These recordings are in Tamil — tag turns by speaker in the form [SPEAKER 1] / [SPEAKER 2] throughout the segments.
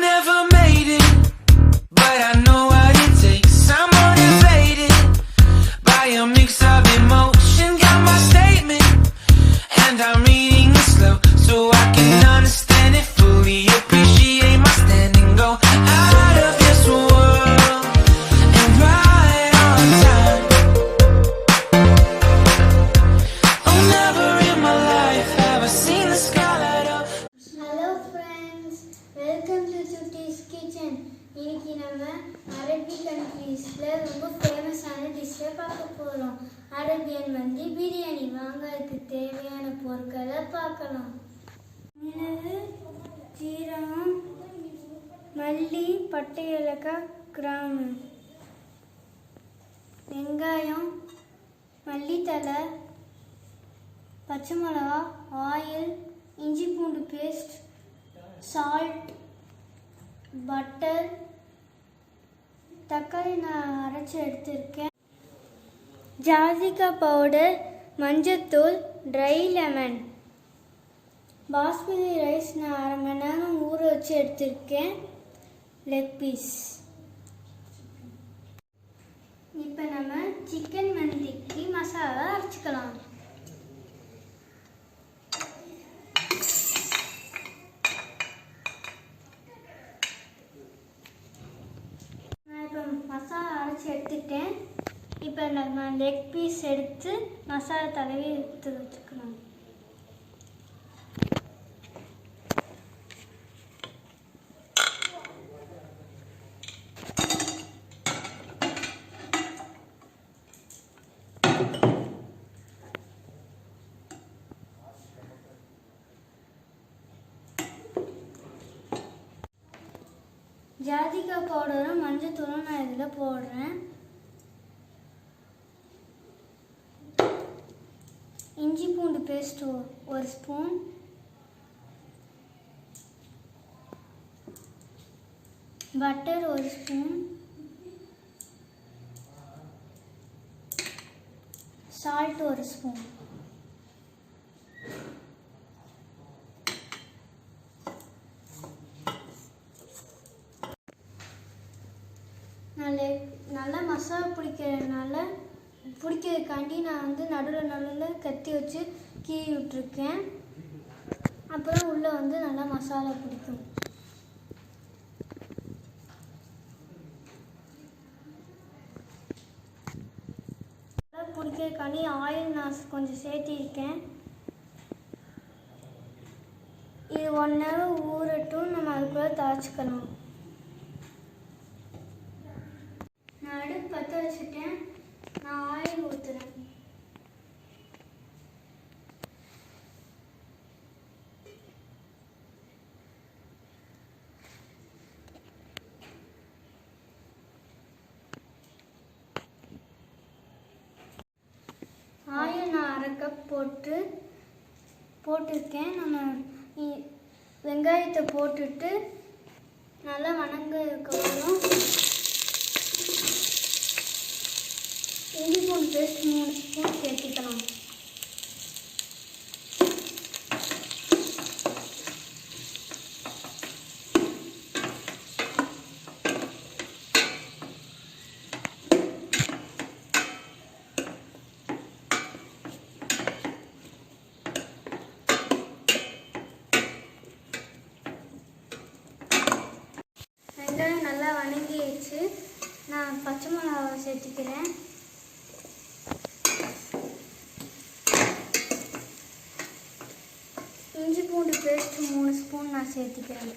[SPEAKER 1] never made it, but I know what it takes. I'm motivated by a mix of emotion. Got my statement, and I'm reading it slow so I can understand it fully. Appreciate my stand and go out of this world and right on time. Oh, never in my life have I seen the sky light up.
[SPEAKER 2] Hello friends, welcome to Chutti's Kitchen. இன்னைக்கு நம்ம அரபி கண்ட்ரீஸ்ல ரொம்ப ஃபேமஸான டிஷ்ஷை பார்க்க போறோம். அரபியன் மந்தி பிரியாணி. வாங்க அதுக்கு தேவையான பொருட்களை பார்க்கலாம். மிளகு, ஜீரகம், மல்லி, பட்டை, ஏலக்காய், கிராம்பு, வெங்காயம், மல்லித்தழை, பச்சை மிளகா, ஆயில், இஞ்சி பூண்டு பேஸ்ட், சால்ட், பட்டர், தக்காளி நான் அரைச்சி எடுத்திருக்கேன், ஜாதிக்காய் பவுடர், மஞ்சத்தூள், ட்ரை லெமன், பாஸ்மதி ரைஸ் நான் அரை மணி நேரம் ஊற வச்சு எடுத்திருக்கேன், லெக் பீஸ். இப்போ நம்ம சிக்கன் மந்திக்கு மசாலா அரைச்சிக்கலாம். மசாலா அரைச்சி எடுத்துட்டேன். இப்போ நம்ம லெக் பீஸ் எடுத்து மசாலா தடவி எடுத்து வச்சுக்கணும். ஜாதிக்காய் பவுடரும் மஞ்சத்தூளும் நான் இதில் போடுறேன். இஞ்சி பூண்டு பேஸ்ட் ஒரு ஸ்பூன், பட்டர் ஒரு ஸ்பூன், சால்ட் ஒரு ஸ்பூன், நல்லா மசாலா பிடிக்கிறதுக்காண்டி நான் நடுவில் கத்தி வச்சு கீறி விட்டுருக்கேன். அப்புறம் உள்ளே நல்லா மசாலா பிடிக்கும். பிடிக்கிறதுக்காண்டி ஆயில் நான் கொஞ்சம் சேர்த்திருக்கேன். இது 1 hour ஊறட்டும். நம்ம அதுக்குள்ளே தாளிச்சுக்கணும். நான் அடுப்பு பற்ற வச்சுட்டேன். நான் ஆயில் ஊற்றுறேன். ஆயில் நான் 1/2 கப் போட்டிருக்கேன். நம்ம வெங்காயத்தை போட்டுட்டு நல்லா வணங்கதுக்கப்புறம் இஞ்சி பூண்டு பேஸ்ட் 3 ஸ்பூன் சேர்த்துக்கலாம். வெங்காயம் நல்லா வணங்கிடுச்சு. நான் பச்சை மிளகாவை சேர்த்துக்கிறேன். இஞ்சி பூண்டு பேஸ்ட் 3 ஸ்பூன் நான் சேர்த்துக்கிறேன்.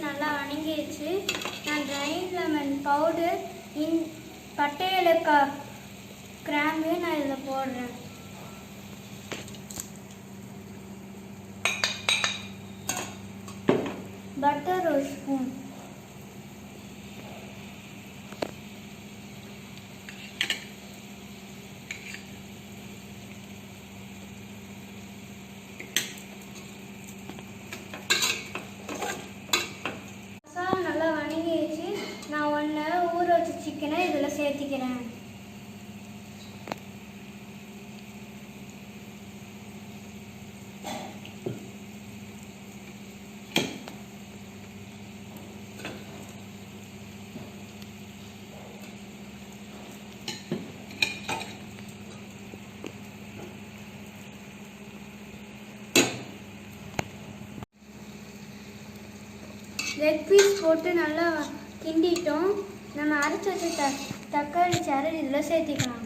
[SPEAKER 2] நல்லா வணங்கிடுச்சு. நான் ட்ரை லெமன் பவுடர், பட்டை, ஏலக்காய், கிராம்பு நான் இதில் போடுறேன். பட்டர் ஒரு ஸ்பூன், சேர்த்திக்கிறேன். லெக் பீஸ் போட்டு நல்லா கிண்டிட்டோம். நம்ம அரைச்சி வச்ச தக்காளி சாறு இதில் சேர்த்திக்கலாம்.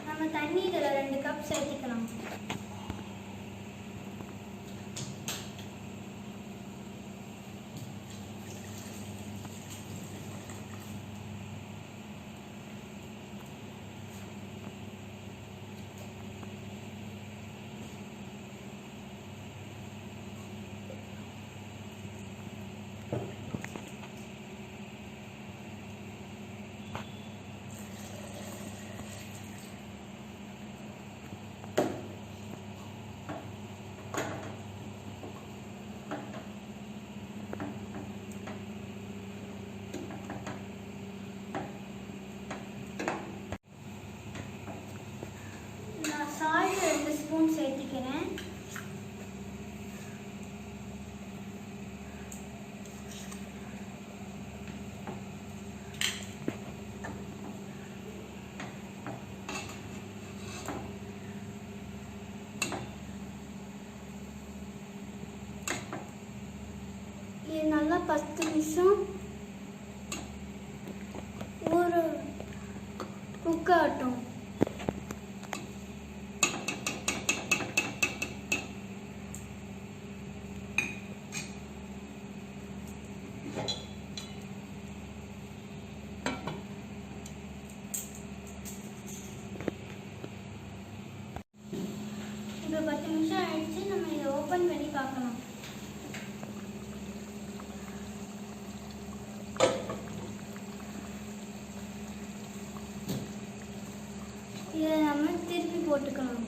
[SPEAKER 2] நம்ம தண்ணி இதில் 2 கப் சேர்த்திக்கலாம். சால்ட் 2 ஸ்பூன் சேர்த்திக்கிறேன். இது நல்லா 10 நிமிஷம் குக் ஆகட்டும். இப்போ 10 நிமிஷம் ஆயிடுச்சு. நம்ம இதை ஓப்பன் பண்ணி பார்க்கலாம். இதை நம்ம திருப்பி போட்டுக்கலாம்.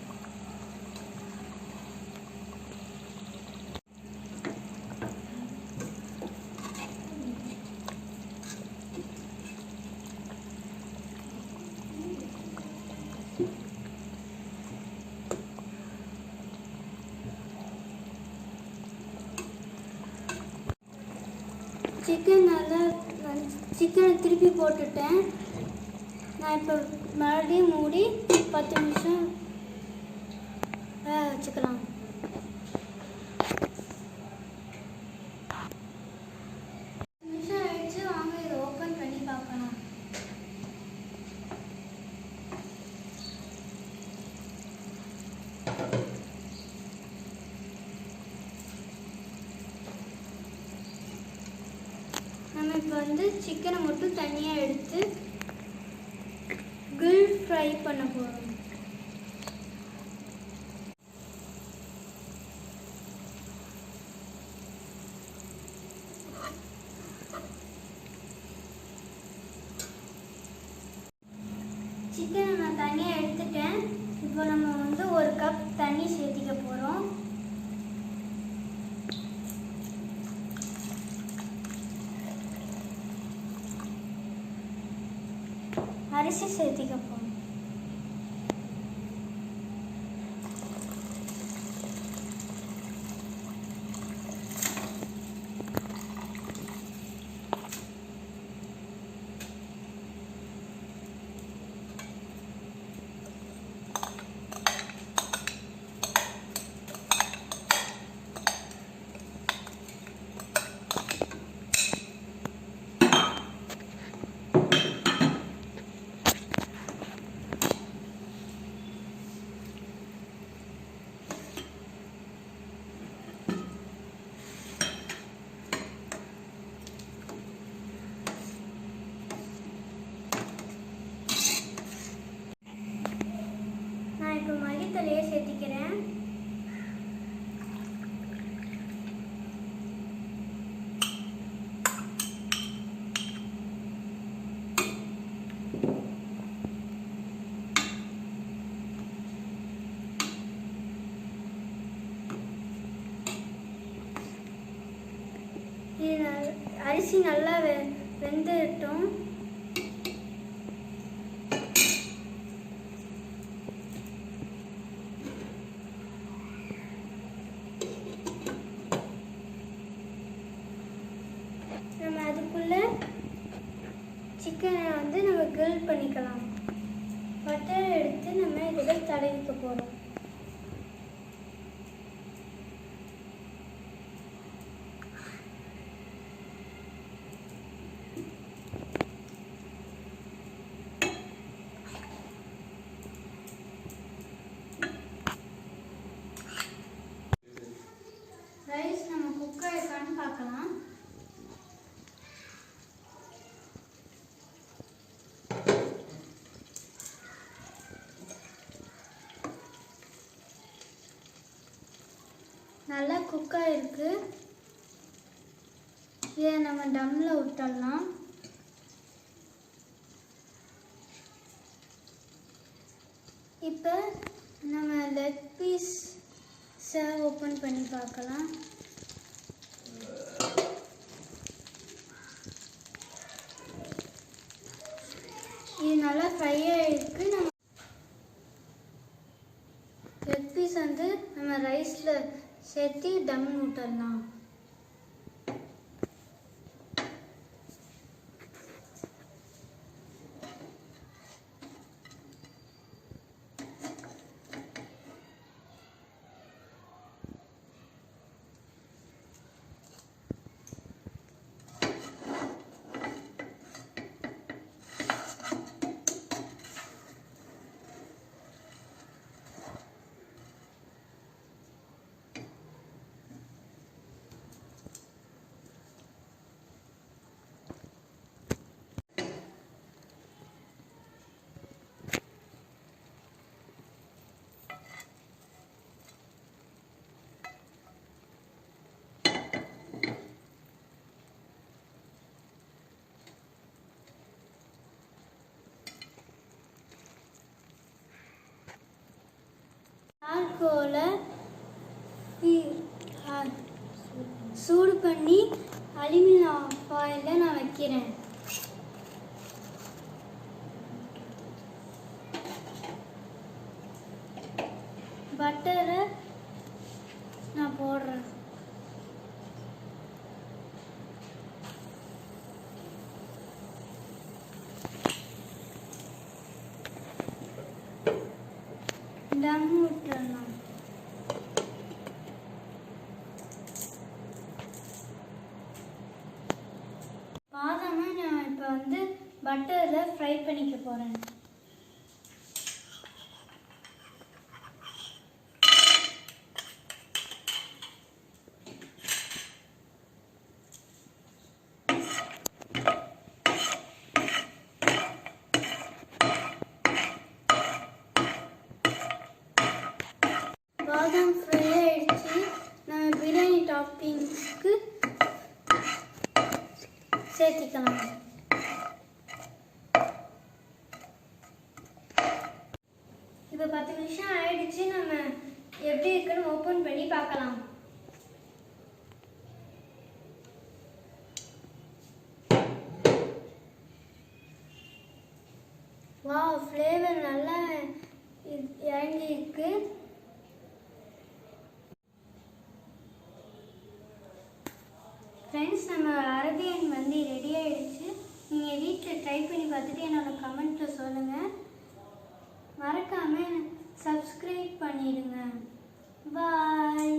[SPEAKER 2] சிக்கனை திருப்பி போட்டுட்டேன். நான் இப்போ மறுபடியும் மூடி 10 நிமிஷம் வச்சுக்கலாம். நிமிஷம் ஆயிடுச்சு. வாங்க இதை ஓப்பன் பண்ணி பார்க்கலாம். நம்ம இப்போ சிக்கனை மட்டும் தனியாக எடுத்து grill ஃப்ரை பண்ண போகிறோம். சிக்கனை நான் தனியாக எடுத்துட்டேன். இப்போ நம்ம 1 கப் தண்ணி சேர்த்திக்க போகிறோம். அரிசி சேர்த்திக்க போகிறோம். அரிசி நல்லா வெந்துட்டோம். நம்ம அதுக்குள்ள சிக்கனை வந்து நம்ம கிரில் பண்ணிக்கலாம். பட்டர் எடுத்து நம்ம இதில் தடவிக்க போகிறோம். ரைஸ் நம்ம குக் ஆயிருக்கான்னு பார்க்கலாம். நல்லா குக் ஆயிருக்கு. இதை நம்ம டம்ல விட்டுடலாம். இப்போ நம்ம லெக் பீஸ் ஓப்பன் பண்ணி பார்க்கலாம். இது நல்லா ஃப்ரை ஆகிருக்கு. நம்ம லெக் பீஸ் வந்து நம்ம ரைஸில் சேர்த்து தம் விட்டுடலாம். சார்கோலை சூடு பண்ணி அலுமினியம் ஃபாயிலில் நான் வைக்கிறேன். பட்டரை நான் போடுறேன். தம் விட்டுறலாம். பாதாமை நான் இப்போ வந்து பட்டரில் ஃப்ரை பண்ணிக்க போகிறேன். பாதாம் ஃப்ரை ஆயிடுச்சு. நம்ம பிரியாணி டாப்பிங்ஸ்க்கு சேர்த்திக்கலாம். இப்போ 10 நிமிஷம் ஆயிடுச்சு. நம்ம எப்படி இருக்குன்னு ஓப்பன் பண்ணி பார்க்கலாம். வாவ், ஃப்ளேவர் நல்லா இறங்கி இருக்கு. ஃப்ரெண்ட்ஸ், நம்ம அரபியன் மந்தி ரெடி ஆயிடுச்சு. நீங்கள் வீட்டில் ட்ரை பண்ணி பார்த்துட்டு என்னோட கமெண்ட்டில் சொல்லுங்கள். மறக்காமல் சப்ஸ்கிரைப் பண்ணிடுங்க. பாய்.